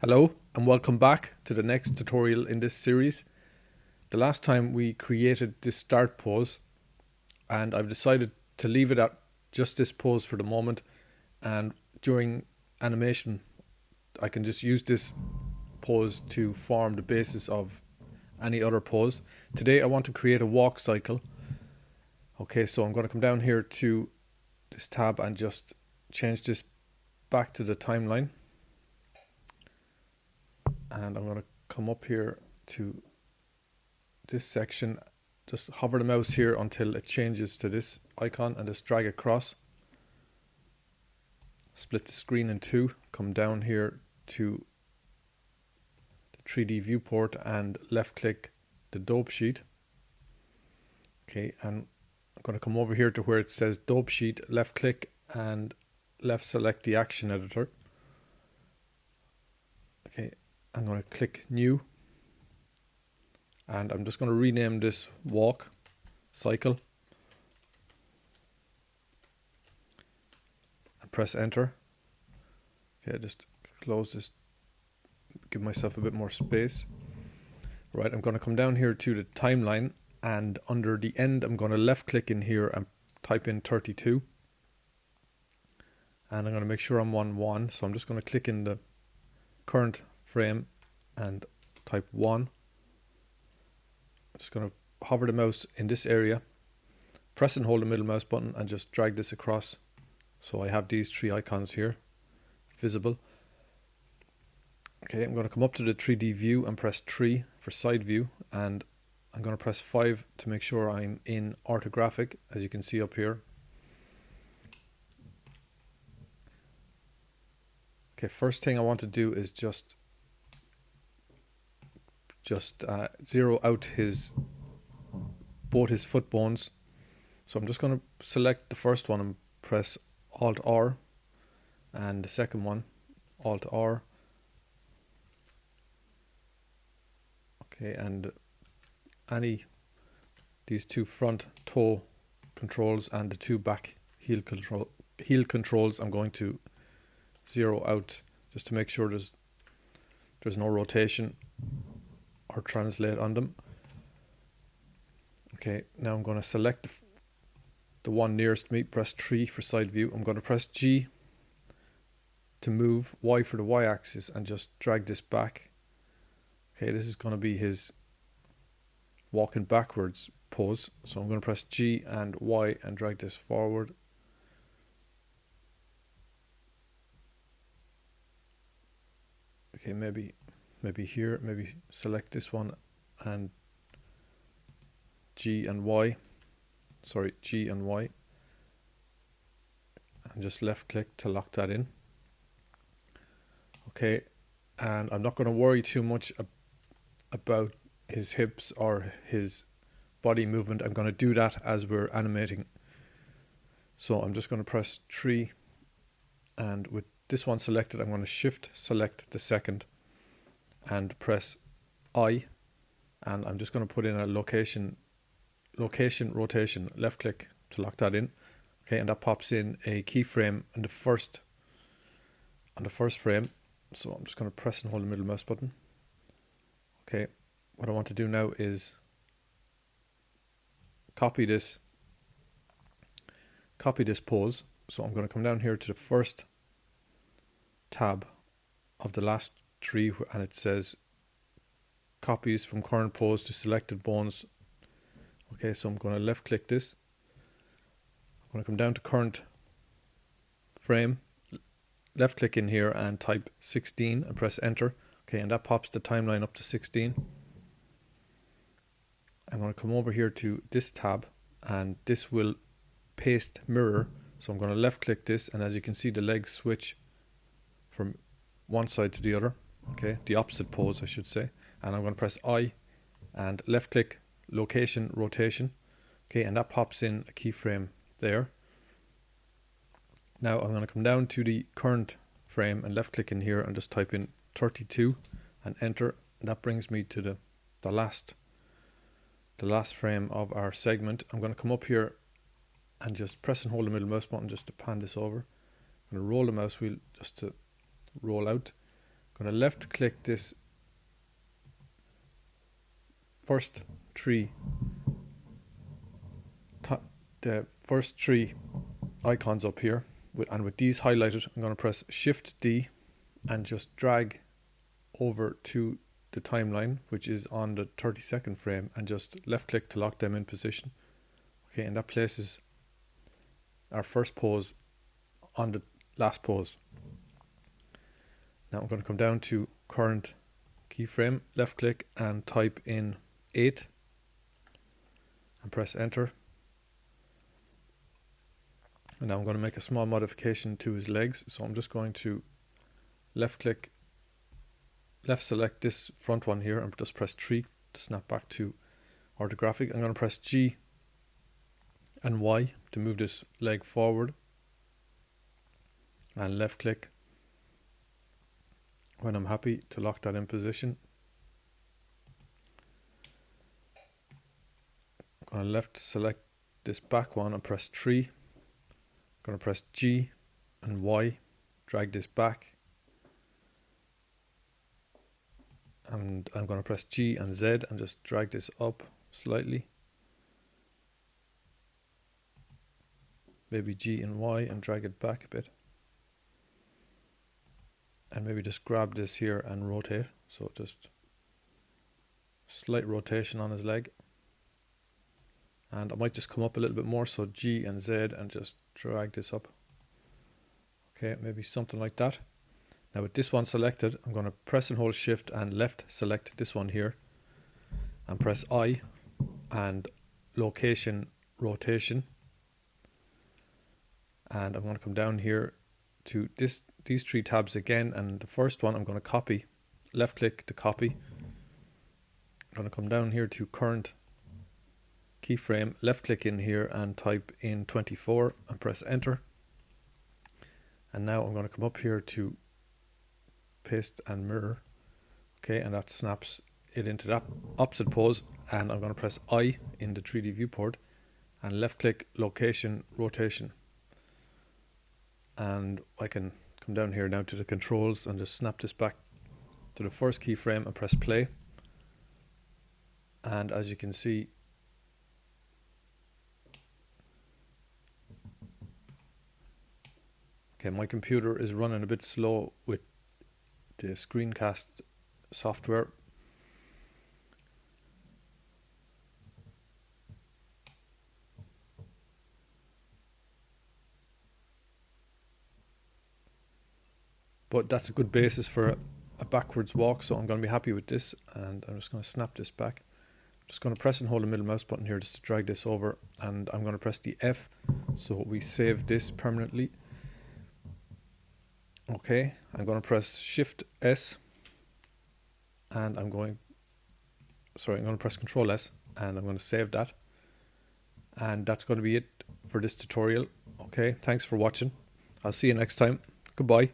Hello and welcome back to the next tutorial in this series. The last time we created this start pose and I've decided to leave it at just this pose for the moment, and during animation I can just use this pose to form the basis of any other pose. Today I want to create a walk cycle. Okay, so I'm going to come down here to this tab and just change this back to the timeline. And I'm going to come up here to this section, just hover the mouse here until it changes to this icon and just drag across. Split the screen in two, come down here to the 3D viewport and left click the dope sheet. Okay, and I'm going to come over here to where it says dope sheet, left click and left select the action editor. Okay, I'm going to click new and I'm just going to rename this walk cycle and press enter. Okay, just close this, give myself a bit more space. Right, I'm going to come down here to the timeline and under the end I'm going to left click in here and type in 32, and I'm going to make sure I'm on 1, so I'm just going to click in the current frame and type 1. I'm just going to hover the mouse in this area, press and hold the middle mouse button and just drag this across so I have these three icons here visible. Okay, I'm going to come up to the 3D view and press 3 for side view, and I'm going to press 5 to make sure I'm in orthographic, as you can see up here. Okay, first thing I want to do is just zero out both his foot bones. So I'm just going to select the first one and press Alt R, and the second one Alt R. Okay, and these two front toe controls and the two back heel controls I'm going to zero out just to make sure there's no rotation or translate on them. Okay, now I'm going to select the one nearest me, press 3 for side view. I'm going to press G to move, Y for the Y axis, and just drag this back. Okay, this is going to be his walking backwards pose, so I'm going to press G and Y and drag this forward. Okay, maybe here, maybe select this one and G and Y, and just left click to lock that in. Okay, and I'm not going to worry too much about his hips or his body movement. I'm going to do that as we're animating. So I'm just going to press 3, and with this one selected I'm going to shift select the second and press I, and I'm just going to put in a location rotation, left click to lock that in. Okay, and that pops in a keyframe on the first frame. So I'm just going to press and hold the middle mouse button. Okay, what I want to do now is copy this pose. So I'm going to come down here to the first tab of the last tree, and it says copies from current pose to selected bones. Okay, so I'm going to left click this. I'm going to come down to current frame, left click in here and type 16 and press enter. Okay, and that pops the timeline up to 16. I'm going to come over here to this tab and this will paste mirror. So I'm going to left click this, and as you can see the legs switch from one side to the other. Okay, the opposite pose I should say. And I'm going to press I and left click location rotation. Okay, and that pops in a keyframe there. Now I'm going to come down to the current frame and left click in here and just type in 32 and enter. And that brings me to the last frame of our segment. I'm going to come up here and just press and hold the middle mouse button just to pan this over. I'm going to roll the mouse wheel just to roll out. going to left click this first three, the first three icons up here, and with these highlighted, I'm going to press Shift D and just drag over to the timeline, which is on the 32nd frame, and just left click to lock them in position. Okay, and that places our first pose on the last pose. Now I'm going to come down to current keyframe, left click and type in 8 and press enter. And now I'm going to make a small modification to his legs, so I'm just going to left select this front one here and just press 3 to snap back to orthographic. I'm going to press G and Y to move this leg forward, and left click when I'm happy to lock that in position. I'm going to left select this back one and press 3. I'm going to press G and Y, drag this back, and I'm going to press G and Z and just drag this up slightly, maybe G and Y, and drag it back a bit, and maybe just grab this here and rotate, so just slight rotation on his leg. And I might just come up a little bit more, so G and Z, and just drag this up. Okay, maybe something like that. Now with this one selected, I'm going to press and hold Shift and left select this one here, and press I and location rotation. And I'm going to come down here to these three tabs again, and the first one I'm going to copy, left click to copy. I'm going to come down here to current keyframe, left click in here and type in 24 and press enter. And now I'm going to come up here to paste and mirror. Okay, and that snaps it into that opposite pose, and I'm going to press I in the 3D viewport and left click location rotation. And I can come down here now to the controls and just snap this back to the first keyframe and press play. And as you can see, okay, my computer is running a bit slow with the screencast software. But that's a good basis for a backwards walk, so I'm going to be happy with this, and I'm just going to snap this back. I'm just going to press and hold the middle mouse button here just to drag this over, and I'm going to press the F so we save this permanently. Okay, I'm going to press Shift S, and I'm going to press Control S, and I'm going to save that. And that's going to be it for this tutorial. Okay, thanks for watching. I'll see you next time. Goodbye.